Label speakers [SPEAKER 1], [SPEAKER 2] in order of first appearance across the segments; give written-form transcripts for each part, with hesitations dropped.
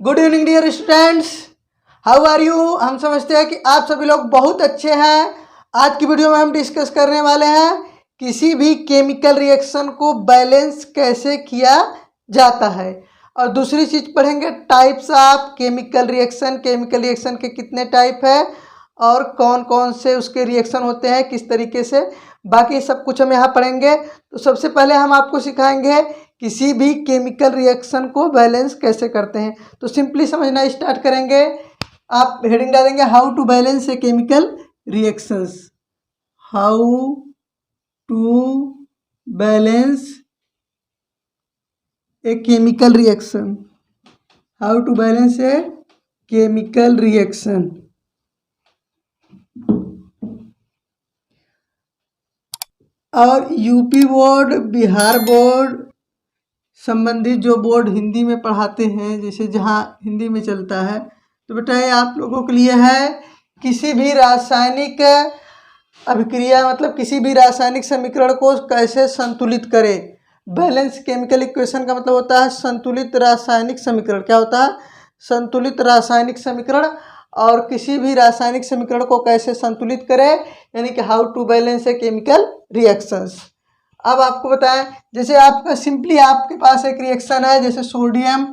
[SPEAKER 1] Good evening dear students, how are you. हम समझते हैं कि आप सभी लोग बहुत अच्छे हैं। आज की वीडियो में हम डिस्कस करने वाले हैं किसी भी केमिकल रिएक्शन को बैलेंस कैसे किया जाता है, और दूसरी चीज़ पढ़ेंगे types of chemical reaction. Chemical reaction के कितने टाइप है और कौन कौन से उसके रिएक्शन होते हैं, किस तरीके से, बाकी सब कुछ हम यहाँ पढ़ेंगे। तो सबसे पहले हम आपको सिखाएंगे किसी भी केमिकल रिएक्शन को बैलेंस कैसे करते हैं। तो सिंपली समझना स्टार्ट करेंगे। आप हेडिंग डालेंगे how to balance a chemical reactions. How to balance a chemical reaction. How to balance a chemical reaction. और यूपी बोर्ड, बिहार बोर्ड संबंधित जो बोर्ड हिंदी में पढ़ाते हैं, जैसे जहाँ हिंदी में चलता है, तो बेटा ये आप लोगों के लिए है। किसी भी रासायनिक अभिक्रिया मतलब किसी भी रासायनिक समीकरण को कैसे संतुलित करें। बैलेंस केमिकल इक्वेशन का मतलब होता है संतुलित रासायनिक समीकरण। क्या होता है? संतुलित रासायनिक समीकरण। और किसी भी रासायनिक समीकरण को कैसे संतुलित करें, यानी कि how to balance a chemical reactions. अब आपको बताएं, जैसे आपका सिंपली आपके पास एक रिएक्शन है, जैसे सोडियम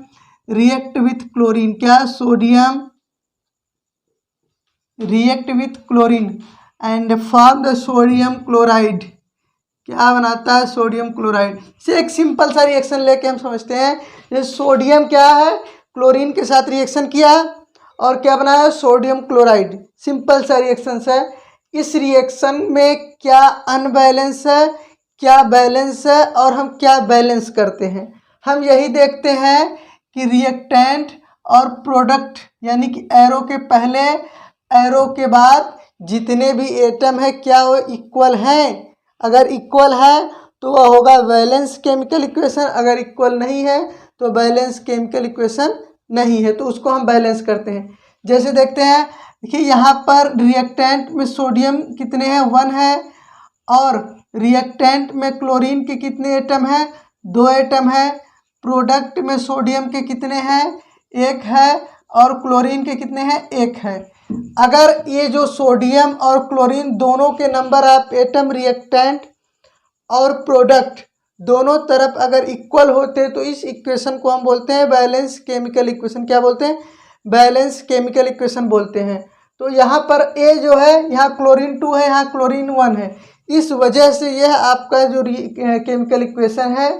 [SPEAKER 1] रिएक्ट विथ क्लोरीन। क्या? Sodium react with chlorine and form the sodium chloride. क्या बनाता है? Sodium chloride. से एक सिंपल सा रिएक्शन लेके हम समझते हैं। जैसे सोडियम क्या है, क्लोरीन के साथ रिएक्शन किया और क्या बनाया? Sodium chloride. सिंपल सा रिएक्शन है। इस रिएक्शन में क्या अनबैलेंस है, क्या बैलेंस है, और हम क्या बैलेंस करते हैं, हम यही देखते हैं कि रिएक्टेंट और प्रोडक्ट, यानी कि एरो के पहले एरो के बाद जितने भी एटम है क्या वो इक्वल हैं। अगर इक्वल है तो वह होगा बैलेंस केमिकल इक्वेशन, अगर इक्वल नहीं है तो बैलेंस केमिकल इक्वेशन नहीं है, तो उसको हम बैलेंस करते हैं। जैसे देखते हैं, देखिए यहाँ पर रिएक्टेंट में सोडियम कितने हैं? 1 है, और रिएक्टेंट में क्लोरीन के कितने एटम हैं? 2 एटम है। प्रोडक्ट में सोडियम के कितने हैं? 1 है, और क्लोरीन के कितने हैं? 1 है। अगर ये जो सोडियम और क्लोरीन दोनों के नंबर ऑफ एटम रिएक्टेंट और प्रोडक्ट दोनों तरफ अगर इक्वल होते तो इस इक्वेशन को हम बोलते हैं बैलेंस केमिकल इक्वेशन। क्या बोलते हैं? बैलेंस केमिकल इक्वेशन बोलते हैं। तो यहाँ पर ए जो है, यहाँ क्लोरीन 2 है, यहाँ क्लोरीन 1 है, इस वजह से यह आपका जो केमिकल इक्वेशन है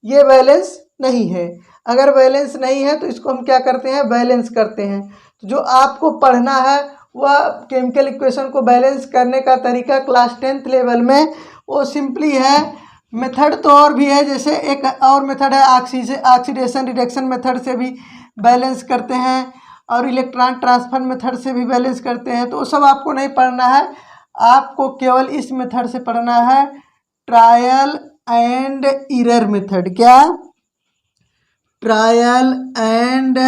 [SPEAKER 1] ये बैलेंस नहीं है। अगर बैलेंस नहीं है तो इसको हम क्या करते हैं? बैलेंस करते हैं। तो जो आपको पढ़ना है वह केमिकल इक्वेशन को बैलेंस करने का तरीका क्लास 10th लेवल में वो सिंपली है। मेथड तो और भी है, जैसे एक और मेथड है ऑक्सीडेशन रिडक्शन मेथड से भी बैलेंस करते हैं, और इलेक्ट्रॉन ट्रांसफर मेथड से भी बैलेंस करते हैं। तो वो सब आपको नहीं पढ़ना है, आपको केवल इस मेथड से पढ़ना है, ट्रायल एंड एरर मेथड। क्या? ट्रायल एंड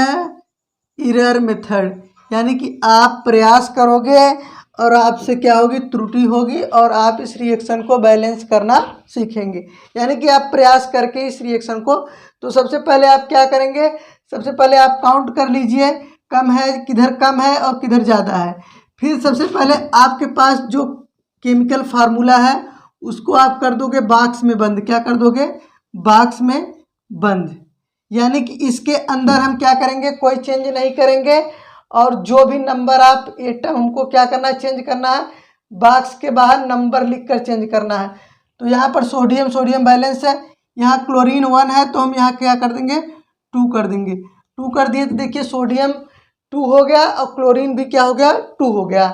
[SPEAKER 1] एरर मेथड, यानी कि आप प्रयास करोगे और आपसे क्या होगी? त्रुटि होगी, और आप इस रिएक्शन को बैलेंस करना सीखेंगे। यानी कि आप प्रयास करके इस रिएक्शन को, तो सबसे पहले आप क्या करेंगे? सबसे पहले आप काउंट कर लीजिए, कम है किधर कम है और किधर ज़्यादा है। फिर सबसे पहले आपके पास जो केमिकल फार्मूला है उसको आप कर दोगे बॉक्स में बंद। क्या कर दोगे? बॉक्स में बंद। यानी कि इसके अंदर हम क्या करेंगे? कोई चेंज नहीं करेंगे, और जो भी नंबर ऑफ एटम हमको क्या करना है? चेंज करना है। बॉक्स के बाहर नंबर लिखकर चेंज करना है। तो यहाँ पर सोडियम बैलेंस है, यहाँ क्लोरीन 1 है, तो हम यहाँ क्या कर देंगे? 2 कर देंगे। 2 कर दिए तो देखिए सोडियम 2 हो गया और क्लोरीन भी क्या हो गया? 2 हो गया।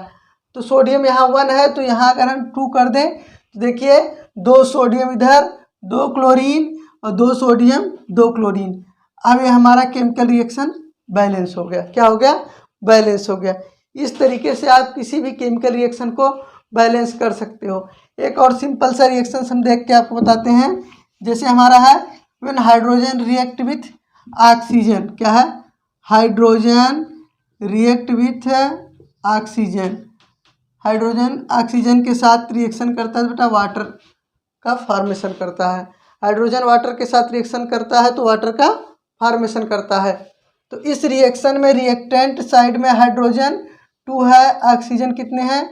[SPEAKER 1] तो सोडियम यहाँ 1 है, तो यहाँ अगर हम 2 कर दें तो देखिए 2 सोडियम इधर, 2 क्लोरीन, और 2 सोडियम 2 क्लोरीन। अब ये हमारा केमिकल रिएक्शन बैलेंस हो गया। क्या हो गया? बैलेंस हो गया। इस तरीके से आप किसी भी केमिकल रिएक्शन को बैलेंस कर सकते हो। एक और सिंपल सा रिएक्शन हम देख के आपको बताते हैं। जैसे हमारा है when hydrogen react with oxygen. क्या है? Hydrogen react with oxygen. Hydrogen oxygen के साथ रिएक्शन करता है बेटा, वाटर का फॉर्मेशन करता है। हाइड्रोजन वाटर के साथ रिएक्शन करता है तो वाटर का फॉर्मेशन करता है। तो इस रिएक्शन में रिएक्टेंट साइड में हाइड्रोजन 2 है, ऑक्सीजन कितने हैं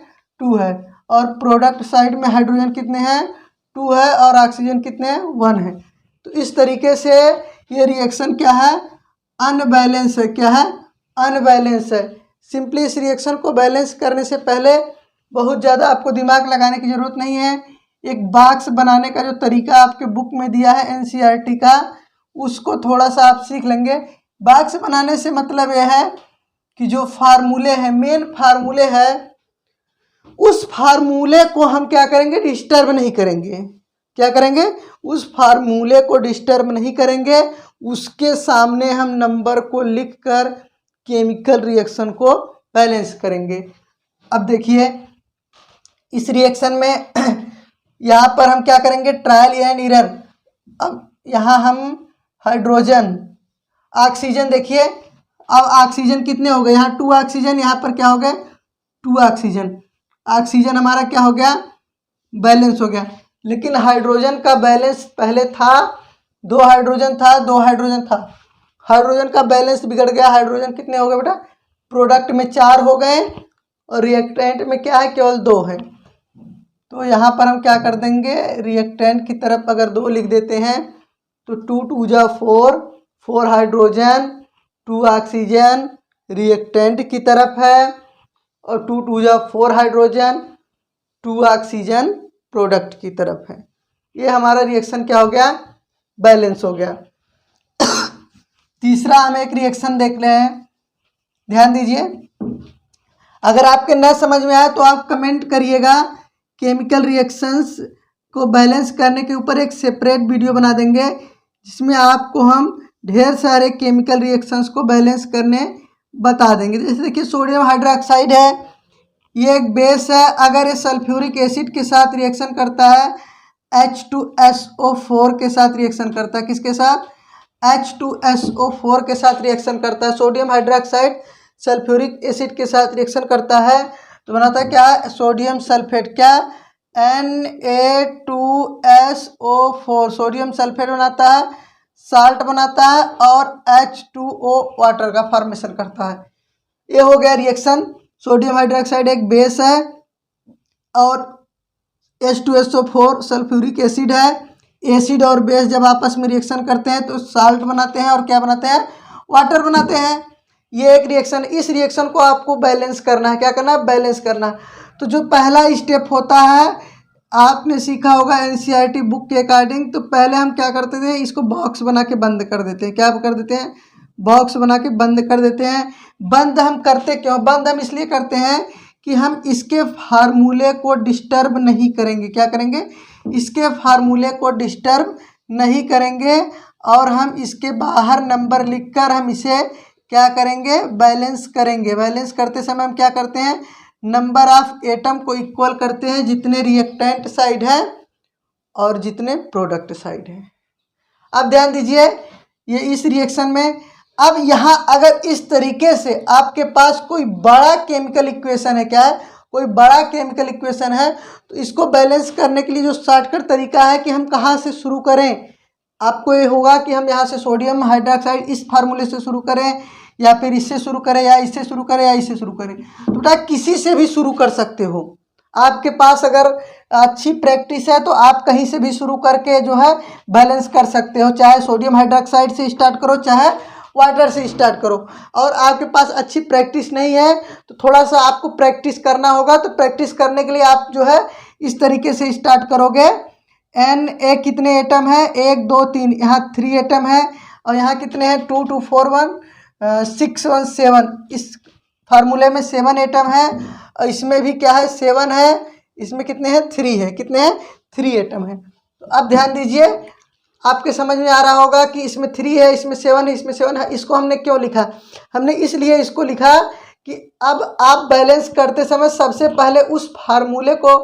[SPEAKER 1] 2 है, और प्रोडक्ट साइड में हाइड्रोजन कितने हैं 2 है और ऑक्सीजन कितने हैं 1 है। तो इस तरीके से ये रिएक्शन क्या है अनबैलेंस है। क्या है अनबैलेंस है। सिंपली इस रिएक्शन को बैलेंस करने से पहले बहुत ज़्यादा आपको दिमाग लगाने की ज़रूरत नहीं है। एक बॉक्स बनाने का जो तरीका आपके बुक में दिया है एनसीईआरटी का, उसको थोड़ा सा आप सीख लेंगे। बॉक्स बनाने से मतलब यह है कि जो फार्मूले हैं, मेन फार्मूले हैं, उस फार्मूले को हम क्या करेंगे डिस्टर्ब नहीं करेंगे। क्या करेंगे उस फार्मूले को डिस्टर्ब नहीं करेंगे, उसके सामने हम नंबर को लिखकर केमिकल रिएक्शन को बैलेंस करेंगे। अब देखिए इस रिएक्शन में यहाँ पर हम क्या करेंगे ट्रायल एंड एरर। अब यहाँ हम हाइड्रोजन ऑक्सीजन, देखिए अब ऑक्सीजन कितने हो गए यहाँ 2 ऑक्सीजन, यहाँ पर क्या हो गए 2 ऑक्सीजन। ऑक्सीजन हमारा क्या हो गया बैलेंस हो गया। लेकिन हाइड्रोजन का बैलेंस पहले था 2 हाइड्रोजन था 2 हाइड्रोजन था, हाइड्रोजन का बैलेंस बिगड़ गया। हाइड्रोजन कितने हो गए बेटा प्रोडक्ट में 4 हो गए और रिएक्टेंट में क्या है केवल 2 है। तो यहाँ पर हम क्या कर देंगे रिएक्टेंट की तरफ अगर 2 लिख देते हैं तो 2 2 जा 4, 4 हाइड्रोजन 2 ऑक्सीजन रिएक्टेंट की तरफ है, और 2 2 जा 4 हाइड्रोजन 2 ऑक्सीजन प्रोडक्ट की तरफ है। ये हमारा रिएक्शन क्या हो गया बैलेंस हो गया। तीसरा हम एक रिएक्शन देख रहे हैं, ध्यान दीजिए। अगर आपके न समझ में आए तो आप कमेंट करिएगा। केमिकल रिएक्शंस को बैलेंस करने के ऊपर एक सेपरेट वीडियो बना देंगे जिसमें आपको हम ढेर सारे केमिकल रिएक्शंस को बैलेंस करने बता देंगे। जैसे देखिए सोडियम हाइड्रोक्साइड है, ये एक बेस है। अगर ये सल्फ्यूरिक एसिड के साथ रिएक्शन करता है H2SO4 के साथ रिएक्शन करता है, किसके साथ H2SO4 के साथ रिएक्शन करता है। सोडियम हाइड्रोक्साइड सल्फ्यूरिक एसिड के साथ रिएक्शन करता है तो बनाता है क्या सोडियम सल्फेट, क्या Na2SO4 सोडियम सल्फेट बनाता है, साल्ट बनाता है और H2O वाटर का फॉर्मेशन करता है। ये हो गया रिएक्शन। सोडियम हाइड्रोक्साइड एक बेस है और H2SO4 सल्फ्यूरिक एसिड है। एसिड और बेस जब आपस में रिएक्शन करते हैं तो साल्ट बनाते हैं और क्या बनाते हैं वाटर बनाते हैं। ये एक रिएक्शन। इस रिएक्शन को आपको बैलेंस करना है। क्या करना है बैलेंस करना। तो जो पहला स्टेप होता है आपने सीखा होगा एनसीईआरटी बुक के अकॉर्डिंग, तो पहले हम क्या करते थे इसको बॉक्स बना के बंद कर देते हैं। क्या कर देते हैं बॉक्स बना के बंद कर देते हैं। बंद हम करते क्यों, बंद हम इसलिए करते हैं कि हम इसके फार्मूले को डिस्टर्ब नहीं करेंगे। क्या करेंगे इसके फार्मूले को डिस्टर्ब नहीं करेंगे और हम इसके बाहर नंबर लिखकर हम इसे क्या करेंगे बैलेंस करेंगे। बैलेंस करते समय हम क्या करते हैं नंबर ऑफ एटम को इक्वल करते हैं जितने रिएक्टेंट साइड है और जितने प्रोडक्ट साइड है। अब ध्यान दीजिए ये इस रिएक्शन में। अब यहाँ अगर इस तरीके से आपके पास कोई बड़ा केमिकल इक्वेशन है, क्या है कोई बड़ा केमिकल इक्वेशन है, तो इसको बैलेंस करने के लिए जो शॉर्टकट तरीका है कि हम कहाँ से शुरू करें। आपको ये होगा कि हम यहाँ से सोडियम हाइड्रोक्साइड इस फार्मूले से शुरू करें या फिर इससे शुरू करें या इससे शुरू करें या इससे शुरू करें। तो बेटा किसी से भी शुरू कर सकते हो। आपके पास अगर अच्छी प्रैक्टिस है तो आप कहीं से भी शुरू करके जो है बैलेंस कर सकते हो। चाहे सोडियम हाइड्रोक्साइड से स्टार्ट करो चाहे वाटर से स्टार्ट करो। और आपके पास अच्छी प्रैक्टिस नहीं है तो थोड़ा सा आपको प्रैक्टिस करना होगा। तो प्रैक्टिस करने के लिए आप जो है इस तरीके से स्टार्ट करोगे। Na कितने एटम है 1 2 3, यहाँ 3 एटम है और यहाँ कितने हैं 2 2 4 1 6 1 7। इस फार्मूले में 7 एटम है और इसमें भी क्या है 7 है, इसमें कितने हैं 3 है, कितने हैं 3 एटम है। तो अब ध्यान दीजिए आपके समझ में आ रहा होगा कि इसमें 3 है इसमें 7 है इसमें 7 है। इसको हमने क्यों लिखा, हमने इसलिए इसको लिखा कि अब आप बैलेंस करते समय सबसे पहले उस फार्मूले को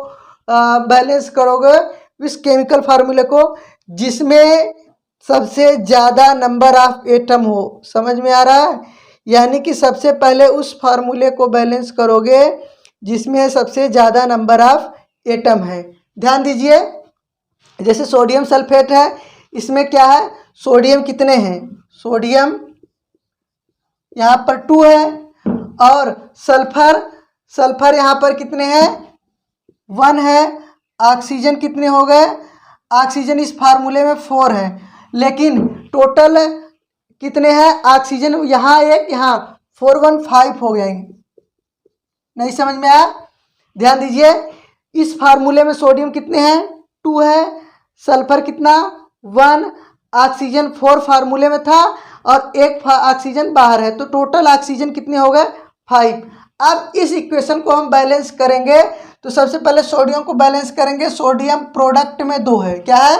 [SPEAKER 1] बैलेंस करोगे, इस केमिकल फार्मूले को जिसमें सबसे ज़्यादा नंबर ऑफ एटम हो। समझ में आ रहा है, यानी कि सबसे पहले उस फार्मूले को बैलेंस करोगे जिसमें सबसे ज़्यादा नंबर ऑफ एटम है। ध्यान दीजिए जैसे सोडियम सल्फेट है, इसमें क्या है सोडियम कितने हैं, सोडियम यहाँ पर 2 है, और सल्फर यहाँ पर कितने हैं, 1 है। ऑक्सीजन कितने हो गए, ऑक्सीजन इस फार्मूले में 4 है, लेकिन टोटल कितने हैं ऑक्सीजन, यहाँ एक, यहाँ 4 1 5 हो जाएंगे। नहीं समझ में आया, ध्यान दीजिए। इस फार्मूले में सोडियम कितने हैं, 2 है, सल्फर कितना 1, ऑक्सीजन 4 फार्मूले में था, और एक ऑक्सीजन बाहर है, तो टोटल ऑक्सीजन कितने हो गए 5। अब इस इक्वेशन को हम बैलेंस करेंगे, तो सबसे पहले सोडियम को बैलेंस करेंगे। सोडियम प्रोडक्ट में 2 है, क्या है,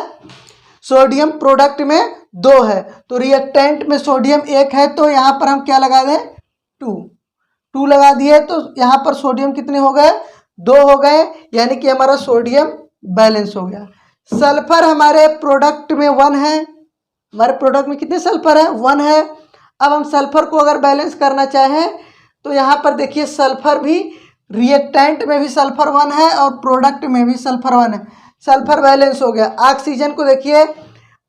[SPEAKER 1] सोडियम प्रोडक्ट में 2 है, तो रिएक्टेंट में सोडियम 1 है, तो यहाँ पर हम क्या लगा दें 2 लगा दिए, तो यहाँ पर सोडियम कितने हो गए 2 हो गए, यानी कि हमारा सोडियम बैलेंस हो गया। सल्फर हमारे प्रोडक्ट में 1 है, हमारे प्रोडक्ट में कितने सल्फर है 1 है। अब हम सल्फर को अगर बैलेंस करना चाहें तो यहाँ पर देखिए सल्फर भी, रिएक्टेंट में भी सल्फर 1 है और प्रोडक्ट में भी सल्फर 1 है, सल्फर बैलेंस हो गया। ऑक्सीजन को देखिए,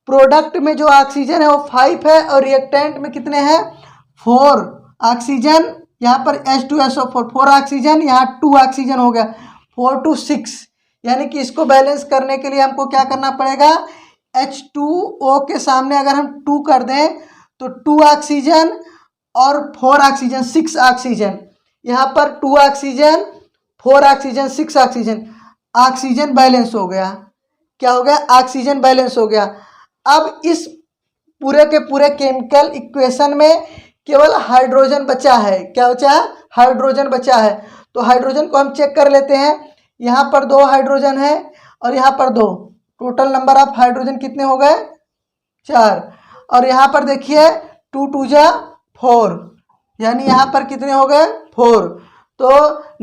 [SPEAKER 1] प्रोडक्ट में जो ऑक्सीजन है वो 5 है, और रिएक्टेंट में कितने हैं 4 ऑक्सीजन, यहाँ पर H2SO4 4 ऑक्सीजन, यहाँ 2 ऑक्सीजन हो गया, 4 to 6, यानी कि इसको बैलेंस करने के लिए हमको क्या करना पड़ेगा, H2O के सामने अगर हम 2 कर दें तो 2 ऑक्सीजन और 4 ऑक्सीजन 6 ऑक्सीजन, यहाँ पर 2 oxygen 4 oxygen 6 oxygen, oxygen balance हो गया। क्या हो गया, ऑक्सीजन बैलेंस हो गया। अब इस पूरे के पूरे केमिकल इक्वेशन में केवल हाइड्रोजन बचा है, क्या बचा है, हाइड्रोजन बचा है। तो हाइड्रोजन को हम चेक कर लेते हैं, यहाँ पर 2 हाइड्रोजन है और यहाँ पर 2, टोटल नंबर ऑफ हाइड्रोजन कितने हो गए 4, और यहाँ पर देखिए 2 2 जा 4, यानी यहाँ पर कितने हो गए 4, तो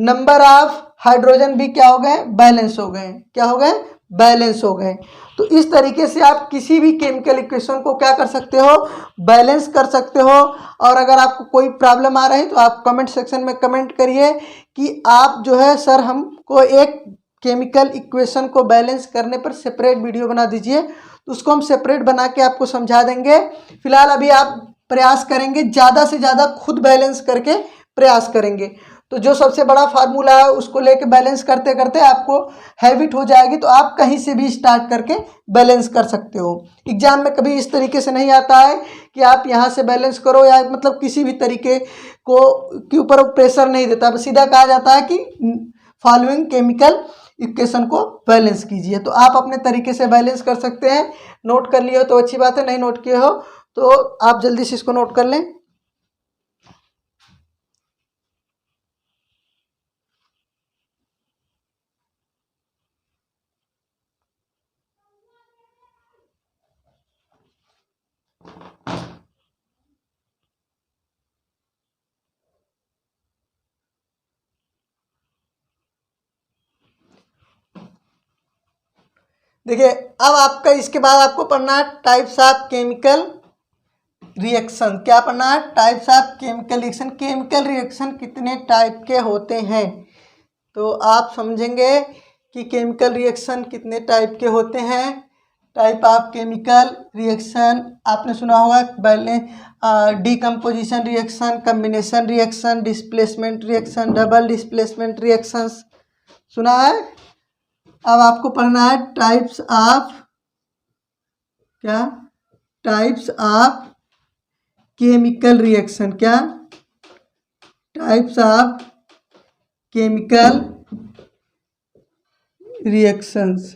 [SPEAKER 1] नंबर ऑफ हाइड्रोजन भी क्या हो गए, बैलेंस हो गए, क्या हो गए, बैलेंस हो गए। तो इस तरीके से आप किसी भी केमिकल इक्वेशन को क्या कर सकते हो, बैलेंस कर सकते हो। और अगर आपको कोई प्रॉब्लम आ रही है तो आप कमेंट सेक्शन में कमेंट करिए कि आप जो है सर हमको एक केमिकल इक्वेशन को बैलेंस करने पर सेपरेट वीडियो बना दीजिए, तो उसको हम सेपरेट बना के आपको समझा देंगे। फिलहाल अभी आप प्रयास करेंगे, ज़्यादा से ज़्यादा खुद बैलेंस करके प्रयास करेंगे, तो जो सबसे बड़ा फार्मूला है उसको लेके बैलेंस करते करते आपको हैबिट हो जाएगी, तो आप कहीं से भी स्टार्ट करके बैलेंस कर सकते हो। एग्जाम में कभी इस तरीके से नहीं आता है कि आप यहाँ से बैलेंस करो, या मतलब किसी भी तरीके को के ऊपर प्रेशर नहीं देता, बस सीधा कहा जाता है कि फॉलोइंग केमिकल इक्वेशन को बैलेंस कीजिए। तो आप अपने तरीके से बैलेंस कर सकते हैं। नोट कर लिए हो तो अच्छी बात है, नहीं नोट किए हो तो आप जल्दी से इसको नोट कर लें। देखिए, अब आपका इसके बाद आपको पढ़ना है टाइप्स ऑफ केमिकल रिएक्शन। क्या पढ़ना है, types of chemical reaction. Chemical reaction कितने टाइप के होते हैं, तो आप समझेंगे कि केमिकल रिएक्शन कितने टाइप के होते हैं। टाइप ऑफ केमिकल रिएक्शन आपने सुना होगा, पहले decomposition reaction, combination reaction, displacement reaction, double displacement reactions सुना है। अब आपको पढ़ना है टाइप्स ऑफ, क्या, टाइप्स ऑफ केमिकल रिएक्शन। क्या, types of chemical reactions.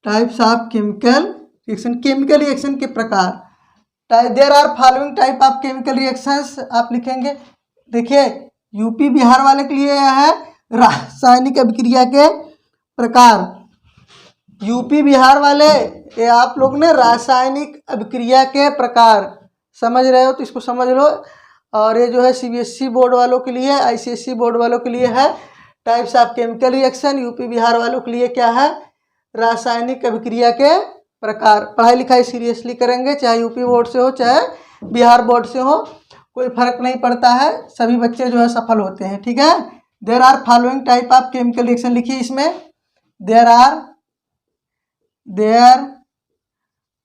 [SPEAKER 1] Types of chemical reaction, chemical reaction के प्रकार। There are following type of chemical reactions आप लिखेंगे। देखिए, यूपी बिहार वाले के लिए यह है रासायनिक अभिक्रिया के प्रकार। यूपी बिहार वाले ये आप लोग ने रासायनिक अभिक्रिया के प्रकार समझ रहे हो तो इसको समझ लो। और ये जो है सीबीएसई बोर्ड वालों के लिए, आईसीएसई बोर्ड वालों के लिए है types of chemical reaction. UP Bihar वालों के लिए क्या है, रासायनिक अभिक्रिया के प्रकार। पढ़ाई लिखाई सीरियसली करेंगे, चाहे यूपी बोर्ड से हो चाहे बिहार बोर्ड से हो, कोई फर्क नहीं पड़ता है, सभी बच्चे जो है सफल होते हैं, ठीक है। There are following type of chemical reaction लिखिए इसमें। There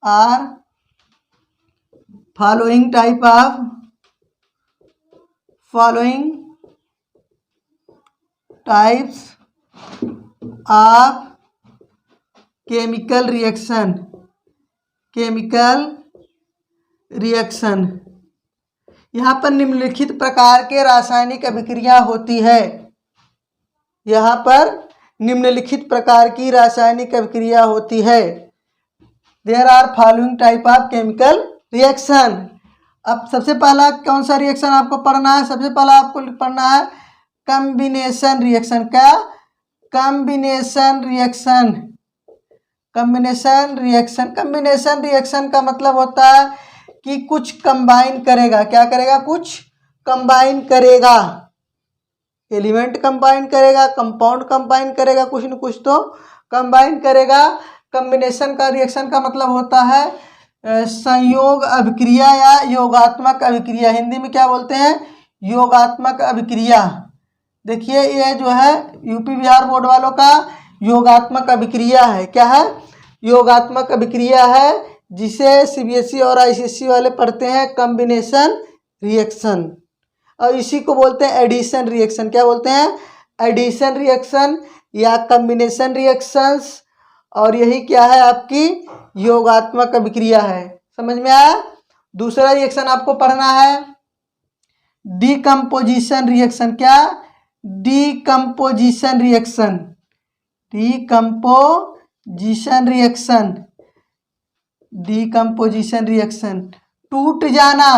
[SPEAKER 1] are following types of chemical reaction. यहाँ पर निम्नलिखित प्रकार के रासायनिक अभिक्रिया होती है। यहाँ पर निम्नलिखित प्रकार की रासायनिक अभिक्रिया होती है। There are following type of chemical reaction. अब सबसे पहला कौन सा रिएक्शन आपको पढ़ना है? सबसे पहला आपको पढ़ना है कॉम्बिनेशन रिएक्शन। क्या? कॉम्बिनेशन रिएक्शन का मतलब होता है कि कुछ कंबाइन करेगा। क्या करेगा? कुछ कंबाइन करेगा, एलिमेंट कंबाइन करेगा, कंपाउंड कंबाइन करेगा, कुछ न कुछ तो कंबाइन करेगा। कॉम्बिनेशन का रिएक्शन का मतलब होता है संयोग अभिक्रिया या योगात्मक अभिक्रिया। हिंदी में क्या बोलते हैं? योगात्मक अभिक्रिया। देखिए ये जो है यूपी बिहार बोर्ड वालों का योगात्मक अभिक्रिया है। क्या है? योगात्मक अभिक्रिया है, जिसे सीबीएसई और आईसीएसई वाले पढ़ते हैं कॉम्बिनेशन रिएक्शन। और इसी को बोलते हैं एडिशन रिएक्शन। क्या बोलते हैं? एडिशन रिएक्शन या कॉम्बिनेशन रिएक्शंस। और यही क्या है? आपकी योगात्मक अभिक्रिया है। समझ में आया? दूसरा रिएक्शन आपको पढ़ना है डीकम्पोजिशन रिएक्शन। क्या? डीकम्पोजिशन रिएक्शन, टूट जाना।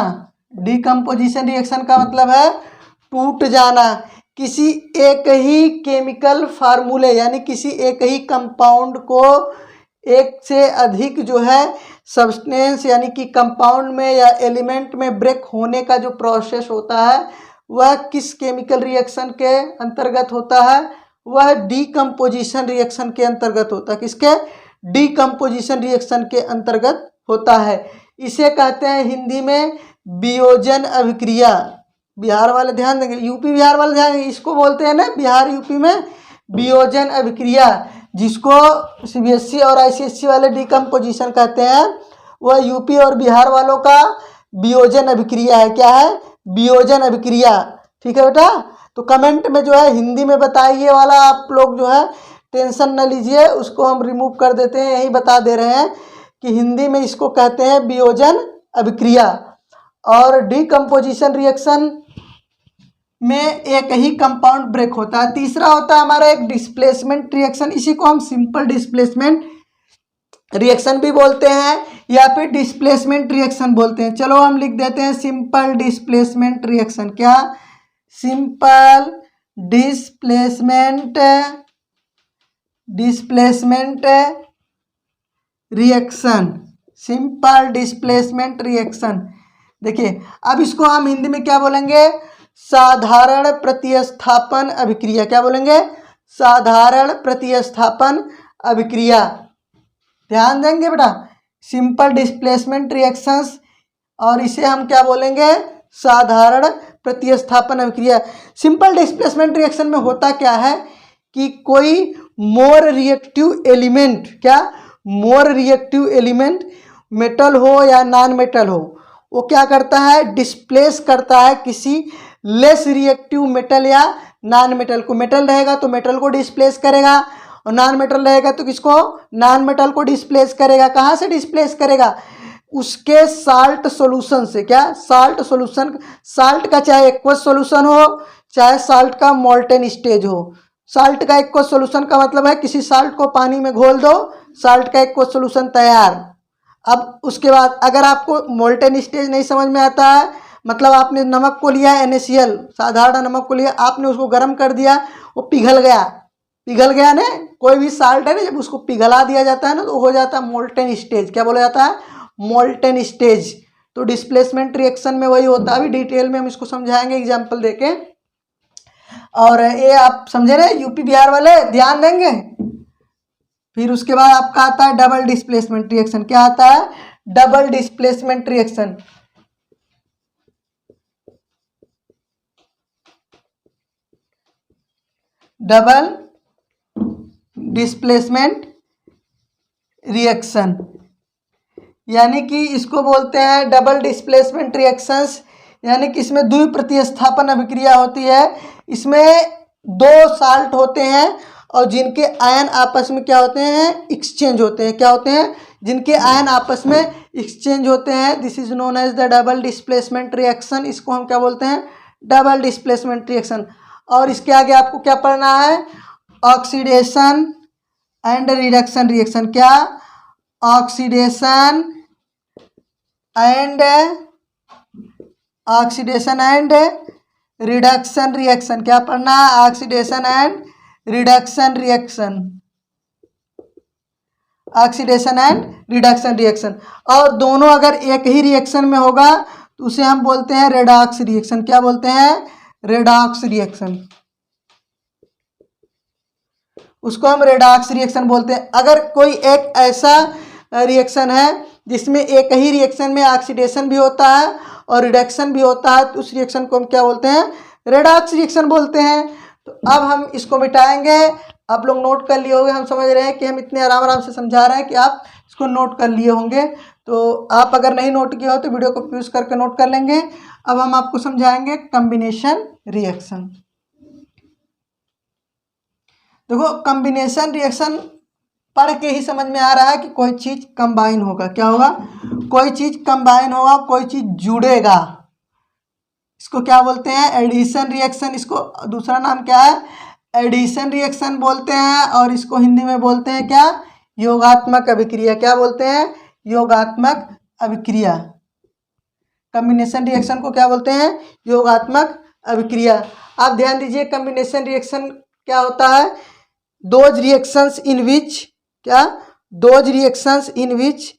[SPEAKER 1] डीकम्पोजिशन रिएक्शन का मतलब है टूट जाना। किसी एक ही केमिकल फार्मूले यानी किसी एक ही कंपाउंड को एक से अधिक जो है सब्सटेंस यानी कि कंपाउंड में या एलिमेंट में ब्रेक होने का जो प्रोसेस होता है वह किस केमिकल रिएक्शन के अंतर्गत होता है? वह डीकम्पोजिशन रिएक्शन के अंतर्गत होता है। किसके? डीकम्पोजिशन रिएक्शन के अंतर्गत होता है। इसे कहते हैं हिंदी में वियोजन अभिक्रिया। बिहार वाले ध्यान देंगे, यूपी बिहार वाले ध्यान देंगे, इसको बोलते हैं ना बिहार यूपी में वियोजन अभिक्रिया, जिसको सीबीएसई और आईसीएसई वाले डीकम्पोजिशन कहते हैं, वह यूपी और बिहार वालों का वियोजन अभिक्रिया है। क्या है? वियोजन अभिक्रिया। ठीक है बेटा? तो कमेंट में जो है हिंदी में बताइए वाला आप लोग जो है टेंशन न लीजिए, उसको हम रिमूव कर देते हैं। यही बता दे रहे हैं कि हिंदी में इसको कहते हैं वियोजन अभिक्रिया। और डीकम्पोजिशन रिएक्शन में एक ही कंपाउंड ब्रेक होता है। तीसरा होता है हमारा एक डिस्प्लेसमेंट रिएक्शन। इसी को हम सिंपल डिस्प्लेसमेंट रिएक्शन भी बोलते हैं या फिर डिस्प्लेसमेंट रिएक्शन बोलते हैं। चलो हम लिख देते हैं सिंपल डिस्प्लेसमेंट रिएक्शन। क्या? Simple displacement reaction. Simple displacement reaction. देखिए अब इसको हम हिंदी में क्या बोलेंगे? साधारण प्रतिस्थापन अभिक्रिया। क्या बोलेंगे? साधारण प्रतिस्थापन अभिक्रिया। ध्यान देंगे बेटा, सिंपल डिस्प्लेसमेंट रिएक्शंस, और इसे हम क्या बोलेंगे? साधारण प्रतिस्थापन अभिक्रिया। सिंपल डिस्प्लेसमेंट रिएक्शन में होता क्या है कि कोई मोर रिएक्टिव एलिमेंट, क्या? मोर रिएक्टिव एलिमेंट मेटल हो या नॉन मेटल हो, वो क्या करता है? डिस्प्लेस करता है किसी लेस रिएक्टिव मेटल या नॉन मेटल को। मेटल रहेगा तो मेटल को डिस्प्लेस करेगा, और नॉन मेटल रहेगा तो किसको? नॉन मेटल को डिस्प्लेस करेगा। कहाँ से डिस्प्लेस करेगा? उसके साल्ट सॉल्यूशन से। क्या? Salt solution. साल्ट का चाहे एक्वस सॉल्यूशन हो, चाहे साल्ट का मोल्टेन स्टेज हो। साल्ट का एक्वस सॉल्यूशन का मतलब है किसी साल्ट को पानी में घोल दो, साल्ट का एक्वस सॉल्यूशन तैयार। अब उसके बाद अगर आपको मोल्टेन स्टेज नहीं समझ में आता है, मतलब आपने नमक को लिया NaCl, साधारण नमक को लिया, आपने उसको गर्म कर दिया, वो पिघल गया ना। कोई भी साल्ट है ना, जब उसको पिघला दिया जाता है ना तो हो जाता है मोल्टेन स्टेज। क्या बोला जाता है? Molten stage. तो डिस्प्लेसमेंट रिएक्शन में वही होता है। अभी डिटेल में हम इसको समझाएंगे एग्जाम्पल देके। और ये आप समझे ना यूपी बिहार वाले, ध्यान देंगे। फिर उसके बाद आपका आता है डबल डिस्प्लेसमेंट रिएक्शन। क्या आता है? Double displacement reaction. Double displacement reaction यानी कि इसको बोलते हैं डबल डिस्प्लेसमेंट रिएक्शंस, यानी कि इसमें द्वि प्रतिस्थापन अभिक्रिया होती है। इसमें दो साल्ट होते हैं और जिनके आयन आपस में क्या होते हैं, एक्सचेंज होते हैं। क्या होते हैं? जिनके आयन आपस में एक्सचेंज होते हैं। This is known as the double displacement reaction. इसको हम क्या बोलते हैं? Double displacement reaction. और इसके आगे आपको क्या पढ़ना है? Oxidation and reduction reaction. क्या? Oxidation and reduction reaction. क्या पढ़ना है? Oxidation and reduction reaction. Oxidation and reduction reaction. और दोनों अगर एक ही रिएक्शन में होगा तो उसे हम बोलते हैं रेडॉक्स रिएक्शन। क्या बोलते हैं? Redox reaction. उसको हम रेडॉक्स रिएक्शन बोलते हैं। अगर कोई एक ऐसा रिएक्शन है जिसमें एक ही रिएक्शन में ऑक्सीडेशन भी होता है और रिडक्शन भी होता है तो उस रिएक्शन को हम क्या बोलते हैं? रेडॉक्स रिएक्शन बोलते हैं। तो अब हम इसको मिटाएंगे। आप लोग नोट कर लिए होंगे, हम समझ रहे हैं कि हम इतने आराम आराम से समझा रहे हैं कि आप इसको नोट कर लिए होंगे। तो आप अगर नहीं नोट किया हो तो वीडियो को पॉज करके नोट कर लेंगे। अब हम आपको समझाएंगे कॉम्बिनेशन रिएक्शन। देखो, कॉम्बिनेशन रिएक्शन पढ़ के ही समझ में आ रहा है कि कोई चीज़ कंबाइन होगा। क्या होगा? कोई चीज़ कंबाइन होगा, कोई चीज़ जुड़ेगा। इसको क्या बोलते हैं? Addition reaction. इसको दूसरा नाम क्या है? एडिशन रिएक्शन बोलते हैं। और इसको हिंदी में बोलते हैं क्या? योगात्मक अभिक्रिया। क्या बोलते हैं? योगात्मक अभिक्रिया। कॉम्बिनेशन रिएक्शन को क्या बोलते हैं? योगात्मक अभिक्रिया। आप ध्यान दीजिए, कॉम्बिनेशन रिएक्शन क्या होता है? दोज रिएक्शंस इन विच, क्या? Those reactions in which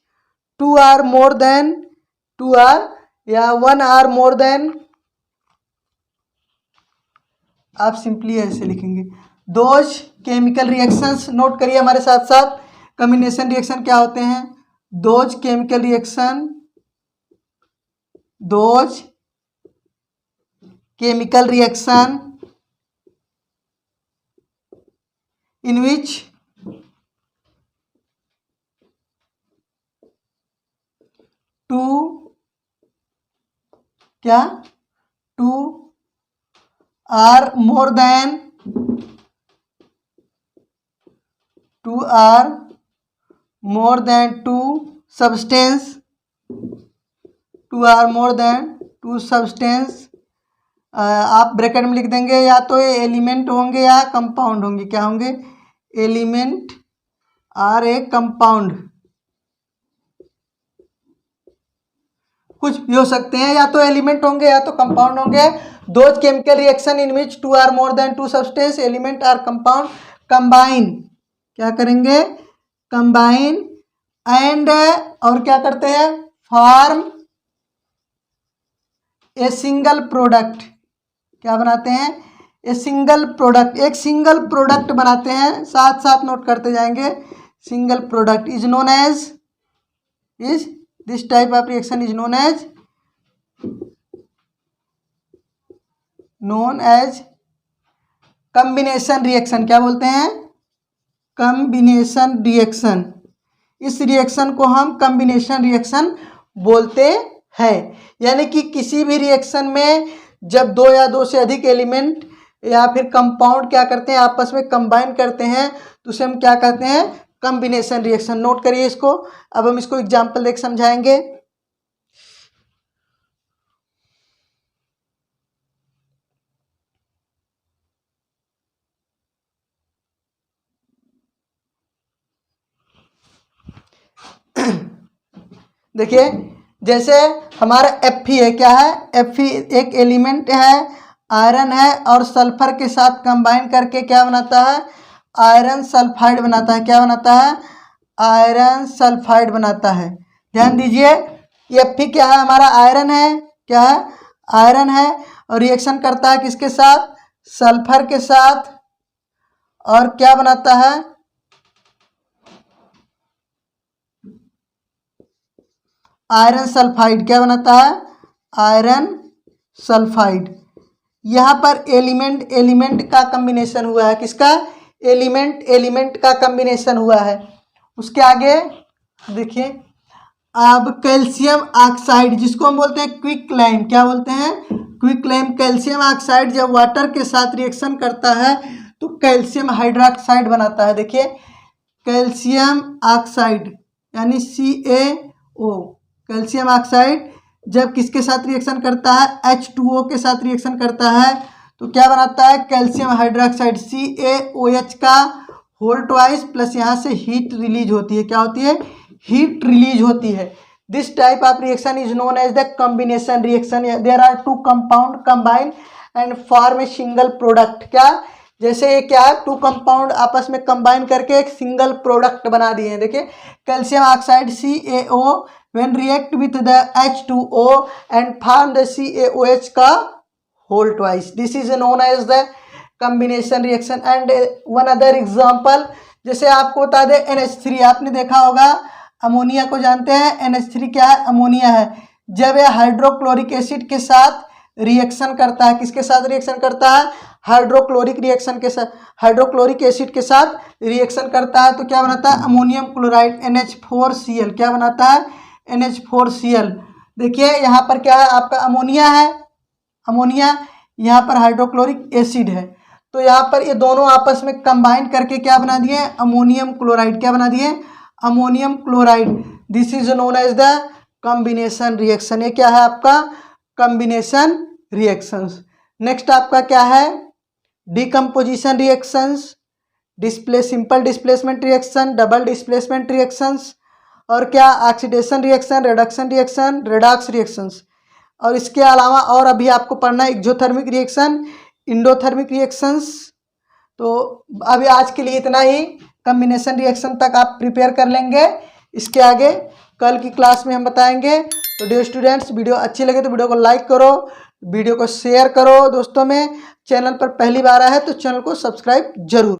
[SPEAKER 1] two or more than two or या वन आर मोर देन, आप सिंपली ऐसे लिखेंगे दोज केमिकल रिएक्शंस। नोट करिए हमारे साथ साथ, कॉम्बिनेशन रिएक्शन क्या होते हैं? Those chemical reaction, those chemical reaction in which two, क्या? two are more than two substance, two are more than two substance। आप ब्रैकेट में लिख देंगे, या तो ये एलिमेंट होंगे या कंपाउंड होंगे। क्या होंगे? एलिमेंट आर ए कंपाउंड, कुछ भी हो सकते हैं, या तो एलिमेंट होंगे या तो कंपाउंड होंगे। Those chemical reaction in which two or more than two substance, element or compound, combine. क्या करेंगे? कंबाइन एंड, और क्या करते हैं? Form a single product. क्या बनाते हैं? A single product. एक सिंगल प्रोडक्ट बनाते हैं। साथ साथ नोट करते जाएंगे। Single product is known as, is this type of reaction is known as combination reaction. क्या बोलते हैं? Combination reaction. इस रिएक्शन को हम कॉम्बिनेशन रिएक्शन बोलते हैं। यानी कि किसी भी रिएक्शन में जब दो या दो से अधिक एलिमेंट या फिर कंपाउंड क्या करते हैं? आपस में कंबाइन करते हैं तो उसे हम क्या कहते हैं? Combination reaction. नोट करिए इसको। अब हम इसको एग्जांपल देख समझाएंगे। देखिए, जैसे हमारा Fe है। क्या है? Fe एक एलिमेंट है, आयरन है, और सल्फर के साथ कंबाइन करके क्या बनाता है? आयरन सल्फाइड बनाता है। क्या बनाता है? आयरन सल्फाइड बनाता है। ध्यान दीजिए, Fe क्या है? हमारा आयरन है। क्या है? आयरन है। और रिएक्शन करता है किसके साथ? सल्फर के साथ। और क्या बनाता है? Iron sulphide. क्या बनाता है? Iron sulphide. यहाँ पर एलिमेंट एलिमेंट का कॉम्बिनेशन हुआ है। किसका? एलिमेंट एलिमेंट का कॉम्बिनेशन हुआ है। उसके आगे देखिए, अब कैल्शियम ऑक्साइड जिसको हम बोलते हैं क्विक लाइम, क्या बोलते हैं? Quick lime. कैल्शियम ऑक्साइड जब वाटर के साथ रिएक्शन करता है तो कैल्शियम हाइड्रोक्साइड बनाता है। देखिए कैल्शियम ऑक्साइड यानी CaO, कैल्शियम ऑक्साइड जब किसके साथ रिएक्शन करता है? H2O के साथ रिएक्शन करता है तो क्या बनाता है? कैल्शियम हाइड्रोक्साइड CaOH का होल ट्वाइस प्लस यहाँ से हीट रिलीज होती है। क्या होती है? हीट रिलीज होती है। This type of reaction is known as the combination reaction. There are two compound combine and form a single product. क्या? जैसे ये क्या है? टू कंपाउंड आपस में कंबाइन करके एक सिंगल प्रोडक्ट बना दिए हैं। देखिए calcium oxide CaO when react with the H2O and form the CaOH का whole twice. This is known as the combination reaction. And one other example, जैसे आपको बता दें NH3, आपने देखा होगा अमोनिया को जानते हैं। NH3 क्या है? अमोनिया है। जब यह हाइड्रोक्लोरिक एसिड के साथ रिएक्शन करता है, किसके साथ रिएक्शन करता है? हाइड्रोक्लोरिक रिएक्शन के साथ, हाइड्रोक्लोरिक एसिड के साथ रिएक्शन करता है तो क्या बनाता है? Ammonium chloride NH4Cl। क्या बनाता है? NH4Cl। देखिए यहाँ पर क्या है? आपका अमोनिया है, अमोनिया, यहाँ पर हाइड्रोक्लोरिक एसिड है तो यहाँ पर ये दोनों आपस में कंबाइन करके क्या बना दिए? Ammonium chloride. क्या बना दिए? Ammonium chloride. This is known as the combination reaction. ये क्या है आपका? Combination reactions. नेक्स्ट आपका क्या है? Decomposition reactions, simple displacement reaction, double displacement reactions और क्या? Oxidation reaction, reduction reaction, redox reactions. और इसके अलावा और अभी आपको पढ़ना है एक्सोथर्मिक रिएक्शन, इंडोथर्मिक रिएक्शंस। तो अभी आज के लिए इतना ही। कॉम्बिनेशन रिएक्शन तक आप प्रिपेयर कर लेंगे, इसके आगे कल की क्लास में हम बताएंगे। तो डियर स्टूडेंट्स, वीडियो अच्छी लगे तो वीडियो को लाइक करो, वीडियो को शेयर करो दोस्तों में। चैनल पर पहली बार आया है तो चैनल को सब्सक्राइब जरूर।